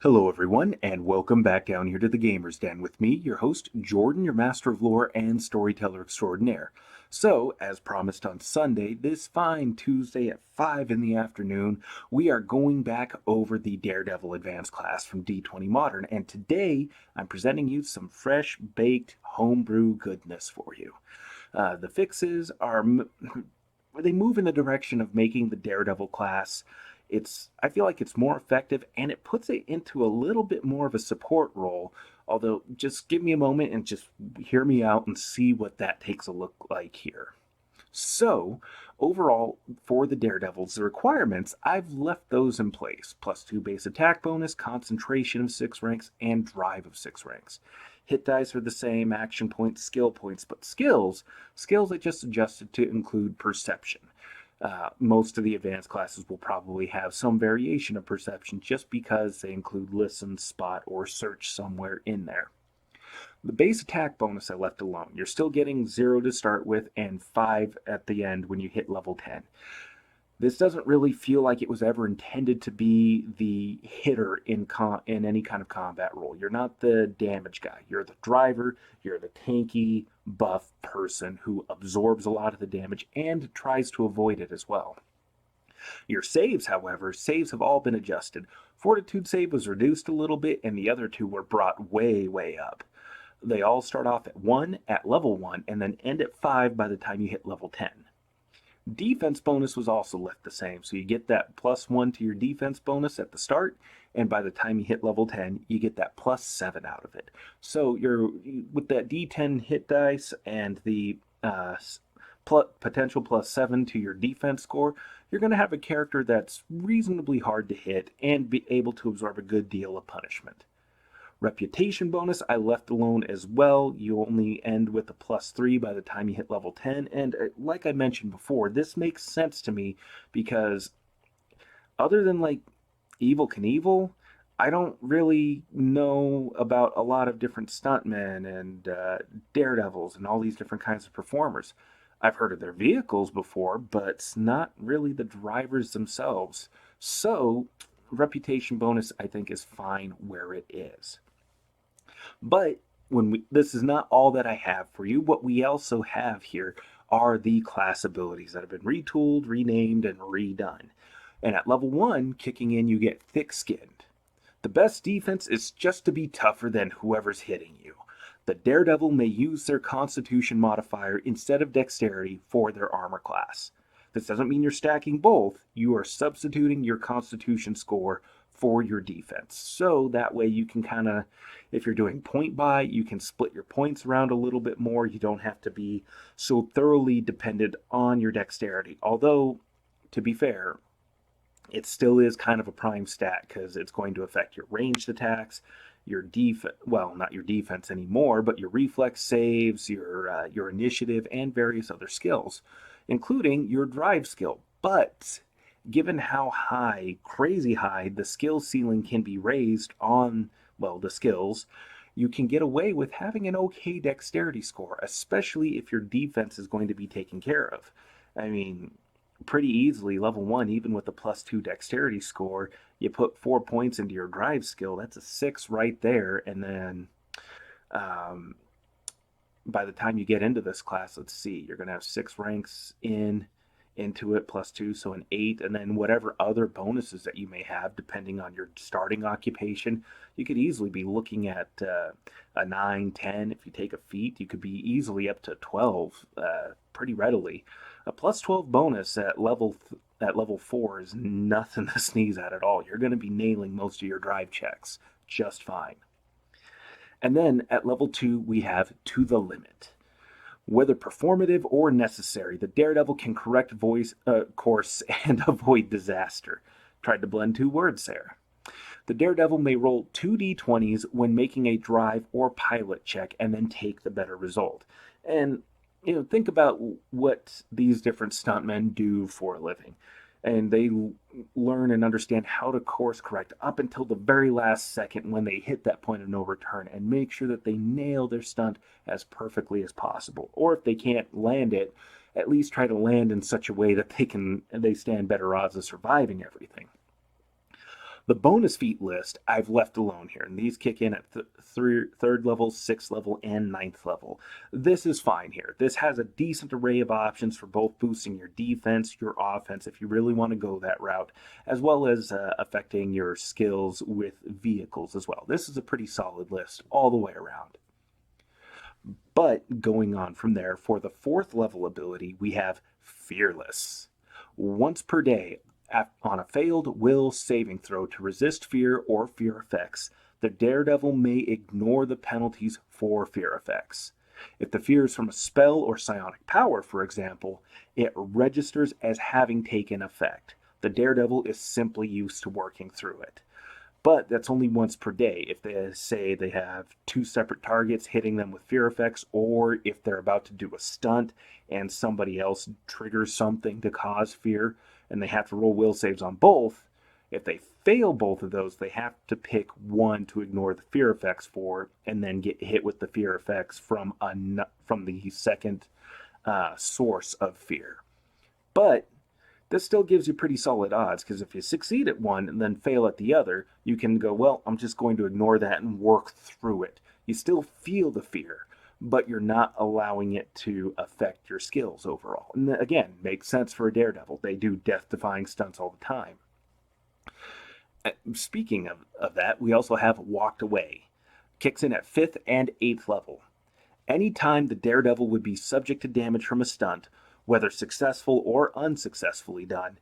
Hello, everyone, and welcome back down here to the Gamer's Den with me, your host, Jordan, your master of lore and storyteller extraordinaire. So, as promised on Sunday, this fine Tuesday at 5 in the afternoon, we are going back over the Daredevil Advanced class from D20 Modern, and today I'm presenting you some fresh baked homebrew goodness for you. The fixes are they move in the direction of making the Daredevil class. I feel like it's more effective and it puts it into a little bit more of a support role. Although, just give me a moment and just hear me out and see what that takes a look like here. So, overall, for the Daredevils, the requirements, I've left those in place. +2 base attack bonus, concentration of 6 ranks, and drive of 6 ranks. Hit dice are the same, action points, but skills I just adjusted to include perception. Most of the advanced classes will probably have some variation of perception just because they include listen, spot, or search somewhere in there. The base attack bonus I left alone. You're still getting 0 to start with and 5 at the end when you hit level 10. This doesn't really feel like it was ever intended to be the hitter in any kind of combat role. You're not the damage guy. You're the driver. You're the tanky, buff person who absorbs a lot of the damage and tries to avoid it as well. Your saves, however, have all been adjusted. Fortitude save was reduced a little bit, and the other two were brought way, way up. They all start off at 1 at level 1 and then end at 5 by the time you hit level 10. Defense bonus was also left the same, so you get that +1 to your defense bonus at the start, and by the time you hit level 10, you get that +7 out of it. So you're with that D10 hit dice and the potential +7 to your defense score, you're going to have a character that's reasonably hard to hit and be able to absorb a good deal of punishment. Reputation bonus I left alone as well. You only end with a +3 by the time you hit level 10. And like I mentioned before, this makes sense to me because other than like Evil Knievel, I don't really know about a lot of different stuntmen and daredevils and all these different kinds of performers. I've heard of their vehicles before, but not really the drivers themselves. So, reputation bonus I think is fine where it is. But this is not all that I have for you. What we also have here are the class abilities that have been retooled, renamed, and redone. And at level 1, kicking in, you get Thick Skinned. The best defense is just to be tougher than whoever's hitting you. The Daredevil may use their Constitution modifier instead of Dexterity for their armor class. This doesn't mean you're stacking both, you are substituting your Constitution score for your defense. So that way you can kind of, if you're doing point buy, you can split your points around a little bit more. You don't have to be so thoroughly dependent on your dexterity. Although, to be fair, it still is kind of a prime stat because it's going to affect your ranged attacks, your well, not your defense anymore, but your reflex saves, your initiative, and various other skills, including your drive skill. But given how high, crazy high, the skill ceiling can be raised on, well, the skills, you can get away with having an okay dexterity score, especially if your defense is going to be taken care of. I mean, pretty easily, level 1, even with a +2 dexterity score, you put 4 points into your drive skill, that's a 6 right there, and then by the time you get into this class, let's see, you're going to have 6 ranks into it +2, so an 8, and then whatever other bonuses that you may have depending on your starting occupation. You could easily be looking at a 9, 10. If you take a feat, you could be easily up to 12 pretty readily. A +12 bonus at level 4 is nothing to sneeze at all. You're going to be nailing most of your drive checks just fine. And then at level 2, we have To the Limit. Whether performative or necessary, the Daredevil can correct course and avoid disaster. Tried to blend 2 words there. The Daredevil may roll 2 d20s when making a drive or pilot check and then take the better result. And think about what these different stuntmen do for a living. And they learn and understand how to course correct up until the very last second when they hit that point of no return and make sure that they nail their stunt as perfectly as possible. Or if they can't land it, at least try to land in such a way that they stand better odds of surviving everything. The bonus feat list I've left alone here, and these kick in at third level, sixth level, and ninth level. This is fine here. This has a decent array of options for both boosting your defense, your offense, if you really want to go that route, as well as affecting your skills with vehicles as well. This is a pretty solid list all the way around. But going on from there, for the fourth level ability, we have Fearless. Once per day, on a failed will saving throw to resist fear or fear effects, the Daredevil may ignore the penalties for fear effects. If the fear is from a spell or psionic power, for example, it registers as having taken effect. The Daredevil is simply used to working through it. But that's only once per day. If they say they have two separate targets hitting them with fear effects, or if they're about to do a stunt and somebody else triggers something to cause fear, and they have to roll will saves on both, if they fail both of those, they have to pick one to ignore the fear effects for, and then get hit with the fear effects from the second source of fear. But this still gives you pretty solid odds, because if you succeed at one and then fail at the other, you can go, well, I'm just going to ignore that and work through it. You still feel the fear, but you're not allowing it to affect your skills overall. And again, makes sense for a Daredevil. They do death-defying stunts all the time. Speaking of that, we also have Walked Away. Kicks in at 5th and 8th level. Anytime the Daredevil would be subject to damage from a stunt, whether successful or unsuccessfully done,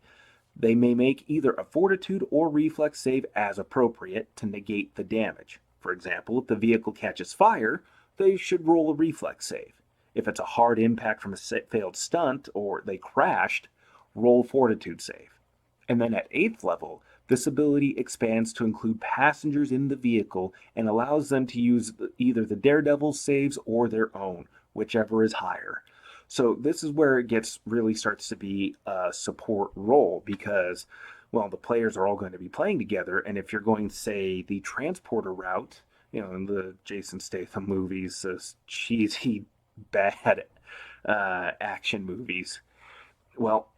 they may make either a fortitude or reflex save as appropriate to negate the damage. For example, if the vehicle catches fire, they should roll a reflex save. If it's a hard impact from a failed stunt or they crashed, roll fortitude save. And then at 8th level, this ability expands to include passengers in the vehicle and allows them to use either the Daredevil's saves or their own, whichever is higher. So this is where it really starts to be a support role, because, well, the players are all going to be playing together, and if you're going, say, the transporter route, in the Jason Statham movies, those cheesy, bad action movies, well,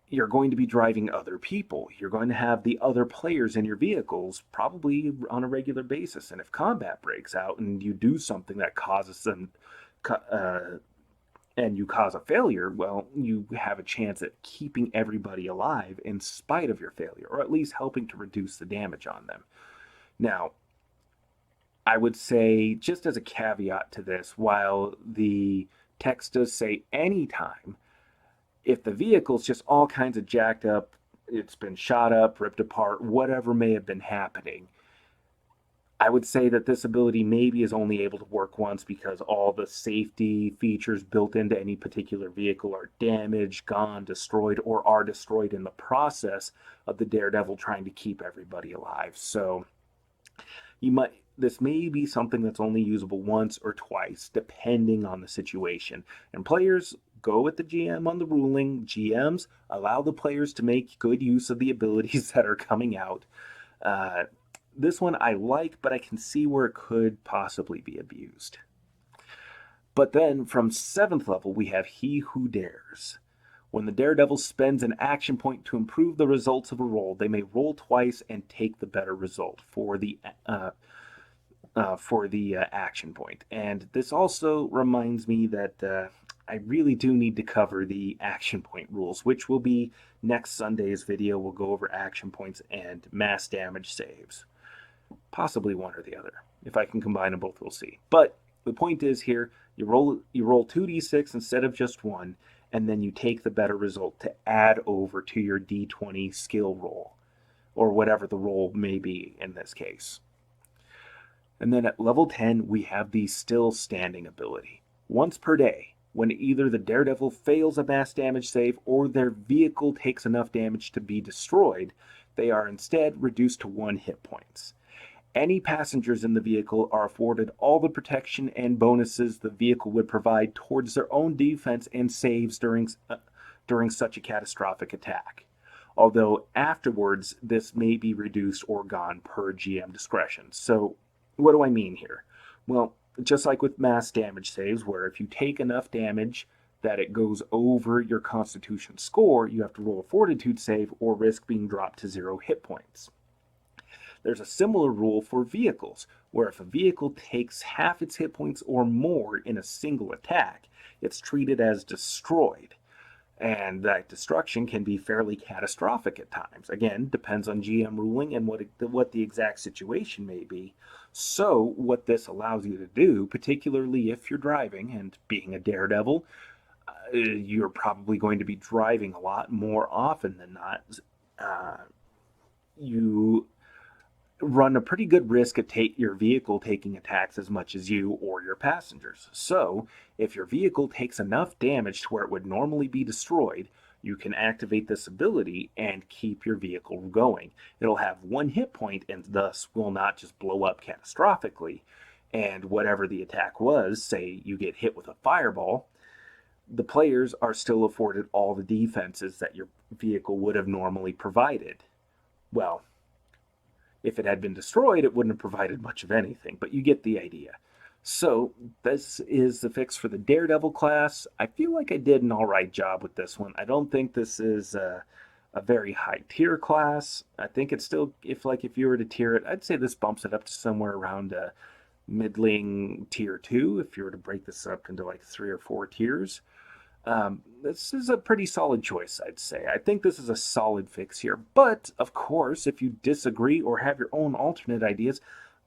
you're going to be driving other people. You're going to have the other players in your vehicles probably on a regular basis. And if combat breaks out and you do something that causes them, and you cause a failure, well, you have a chance at keeping everybody alive in spite of your failure, or at least helping to reduce the damage on them. Now, I would say, just as a caveat to this, while the text does say anytime, if the vehicle's just all kinds of jacked up, it's been shot up, ripped apart, whatever may have been happening, I would say that this ability maybe is only able to work once because all the safety features built into any particular vehicle are damaged, gone, destroyed, or are destroyed in the process of the Daredevil trying to keep everybody alive. So this may be something that's only usable once or twice, depending on the situation. And players, go with the GM on the ruling. GMs, allow the players to make good use of the abilities that are coming out. This one I like, but I can see where it could possibly be abused. But then from 7th level, we have He Who Dares. When the Daredevil spends an action point to improve the results of a roll, they may roll twice and take the better result for the action point. And this also reminds me that I really do need to cover the action point rules, which will be next Sunday's video. We'll go over action points and mass damage saves. Possibly one or the other. If I can combine them both, we'll see. But the point is here, you roll 2d6 instead of just one, and then you take the better result to add over to your D20 skill roll, or whatever the roll may be in this case. And then at level 10, we have the Still Standing ability. Once per day, when either the Daredevil fails a mass damage save or their vehicle takes enough damage to be destroyed, they are instead reduced to 1 hit points. Any passengers in the vehicle are afforded all the protection and bonuses the vehicle would provide towards their own defense and saves during such a catastrophic attack. Although afterwards, this may be reduced or gone per GM discretion. So, what do I mean here? Well, just like with mass damage saves, where if you take enough damage that it goes over your Constitution score, you have to roll a Fortitude save or risk being dropped to 0 hit points. There's a similar rule for vehicles, where if a vehicle takes half its hit points or more in a single attack, it's treated as destroyed. And that destruction can be fairly catastrophic at times. Again, depends on GM ruling and what the exact situation may be. So, what this allows you to do, particularly if you're driving and being a daredevil, you're probably going to be driving a lot more often than not. You run a pretty good risk at your vehicle taking attacks as much as you or your passengers. So, if your vehicle takes enough damage to where it would normally be destroyed, you can activate this ability and keep your vehicle going. It'll have 1 hit point and thus will not just blow up catastrophically. And whatever the attack was, say you get hit with a fireball, the players are still afforded all the defenses that your vehicle would have normally provided. Well, if it had been destroyed, it wouldn't have provided much of anything, but you get the idea. So, this is the fix for the Daredevil class. I feel like I did an alright job with this one. I don't think this is a very high tier class. I think it's still, if you were to tier it, I'd say this bumps it up to somewhere around a middling tier 2, if you were to break this up into like 3 or 4 tiers. This is a pretty solid choice, I'd say. I think this is a solid fix here. But, of course, if you disagree or have your own alternate ideas,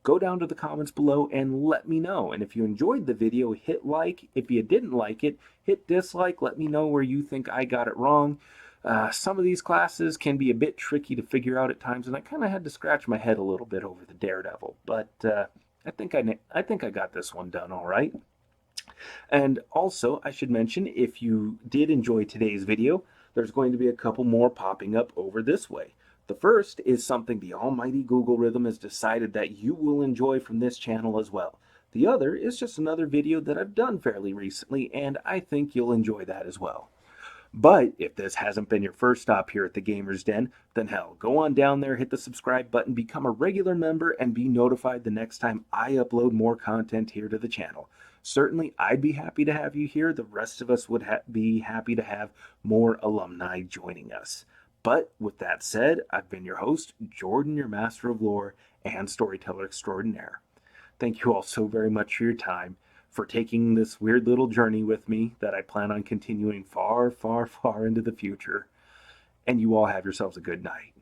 go down to the comments below and let me know. And if you enjoyed the video, hit like. If you didn't like it, hit dislike. Let me know where you think I got it wrong. Some of these classes can be a bit tricky to figure out at times, and I kind of had to scratch my head a little bit over the Daredevil. But I think I got this one done all right. And also, I should mention, if you did enjoy today's video, there's going to be a couple more popping up over this way. The first is something the almighty Google Rhythm has decided that you will enjoy from this channel as well. The other is just another video that I've done fairly recently, and I think you'll enjoy that as well. But if this hasn't been your first stop here at the Gamer's Den, then hell, go on down there, hit the subscribe button, become a regular member, and be notified the next time I upload more content here to the channel. Certainly, I'd be happy to have you here. The rest of us would be happy to have more alumni joining us. But with that said, I've been your host, Jordan, your master of lore and storyteller extraordinaire. Thank you all so very much for your time, for taking this weird little journey with me that I plan on continuing far, far, far into the future. And you all have yourselves a good night.